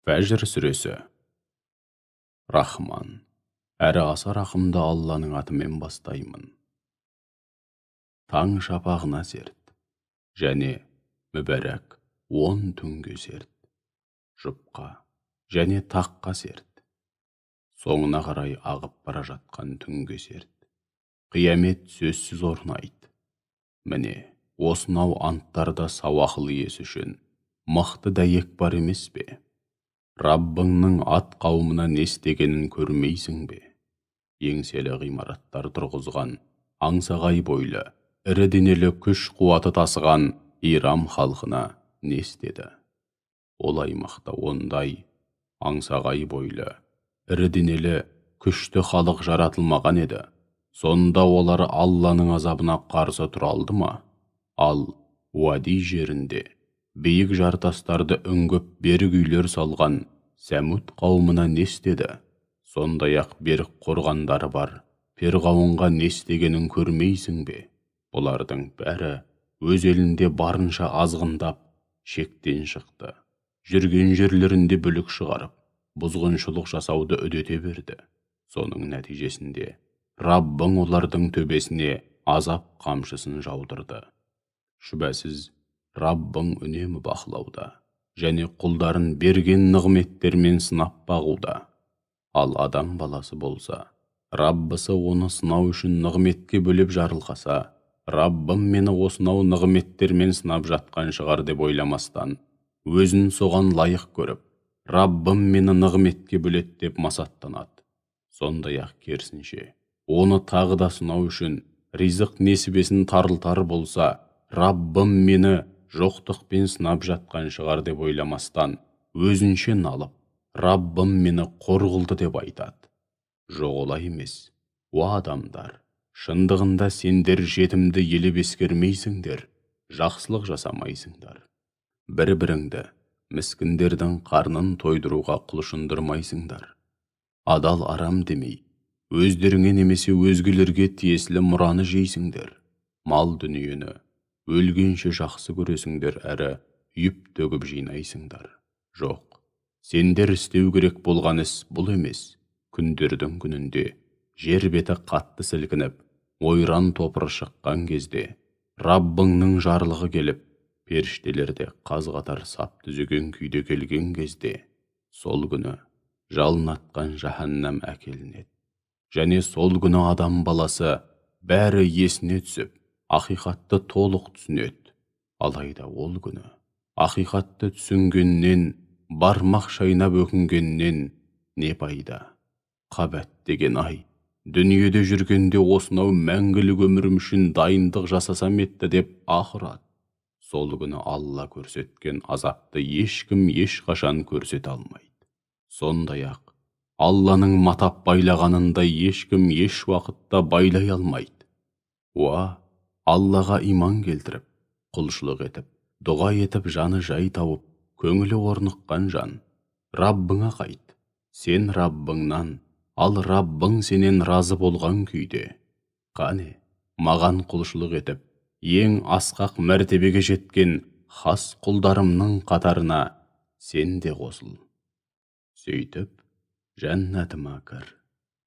Фәжр сүресі. Рахман, әрі аса рахымды Алланың атымен бастаймын. Таң шапағына серт, және мүбәрәк 10 түнге серт. Жұпқа және таққа серт. Соңына қарай ағып бара жатқан түнге серт. Қиямет сөзсіз орнайды. Міне, осынау анттарда сауақыл иесі үшін мықты дәйек бар емес пе? Раббыңның ат қауымына не істегенін көрмейсің бе? Еңселі ғимараттар тұрғызған, аңсағай бойлы, ірі денелі күш қуаты тасыған Ирам халқына не істеді? Ол аймақта ондай аңсағай бойлы, ірі денелі, күшті халық жаратылмаған еді. Сонда олар Алланың азабына қарсы тұра алды ма? Ал Уади жерінде биік жартастарды үңгіп берік үйлер салған Сәмуд қауымына не істеді? Сондай-ақ берік қорғандары бар Перғауынға не істегенін көрмейсің бе? Олардың бәрі өз елінде барынша азғындап, шектен шықты. Жүрген жерлерінде бүлік шығарып, бұзғыншылық жасауды үдете берді. Соның нәтижесінде Раббың олардың төбесіне азап қамшысын жаудырды. Шүбәсіз, Раббың үнемі бақылауда, және құлдарын берген нығметтермен сынап бағуда. Ал адам баласы болса, Раббысы оны сынау үшін нығметке бөліп жарылқаса, Раббым мені осынау нығметтермен сынап жатқан шығар деп ойламастан, өзін соған лайық көріп, Раббым мені нығметке бөлет деп масаттанады. Сондай-ақ керісінше, оны тағы да сынау үшін ризық несібесін тарылтар болса, Раббым мені жоқтықпен сынап жатқан шығар деп ойламастан, өзінше налып, Раббым мені қор қылды деп айтады. Жоқ олай емес. Уа адамдар, шындығында сендер жетімді елеп ескермейсіңдер, жақсылық жасамайсыңдар. Бір-біріңді, міскіндердің қарнын тойдыруға құлшындырмайсыңдар. Адал арам демей, өздеріңе немесе өзгелерге тиесілі мұраны жейсіңдер. Мал дүниені өлгенше жақсы көресіңдер, әрі үйіп-төгіп жинайсыңдар. Жоқ, сендер істеу керек болған іс бұл емес. Күндердің күнінде жер беті қатты сілкініп, ойран топыры шыққан кезде, Раббыңның жарлығы келіп, періштелерде қаз-қатар сап түзеген күйде келген кезде, сол күні жалын атқан жаһаннам әкелінеді. Және сол күні адам баласы бәрі есіне түсіп, ақиқатты толық түсінеді. Алайда ол күні ақиқатты түсінгеннен, бармақ шайнап өкінгеннен не пайда? Қабәт деген ай, дүниеде жүргенде осынау мәңгілік өмірім үшін дайындық жасасам етті деп ақырады. Сол күні Алла көрсеткен азапты ешкім ешқашан көрсете алмайды. Сондай-ақ Алланың матап байлағанындай ешкім еш уақытта байлай алмайды. Уа, Аллаға иман келтіріп, құлшылық етіп, дұға етіп, жаны жай тауып, көңілі орныққан жан, Раббыңа қайт. Сен Раббыңнан, ал Раббың сенен разы болған күйде. Қане, маған құлшылық етіп, ең асқақ мәртебеге жеткен хас құлдарымның қатарына сен де қосыл. Сөйтіп, жәннатыма кір.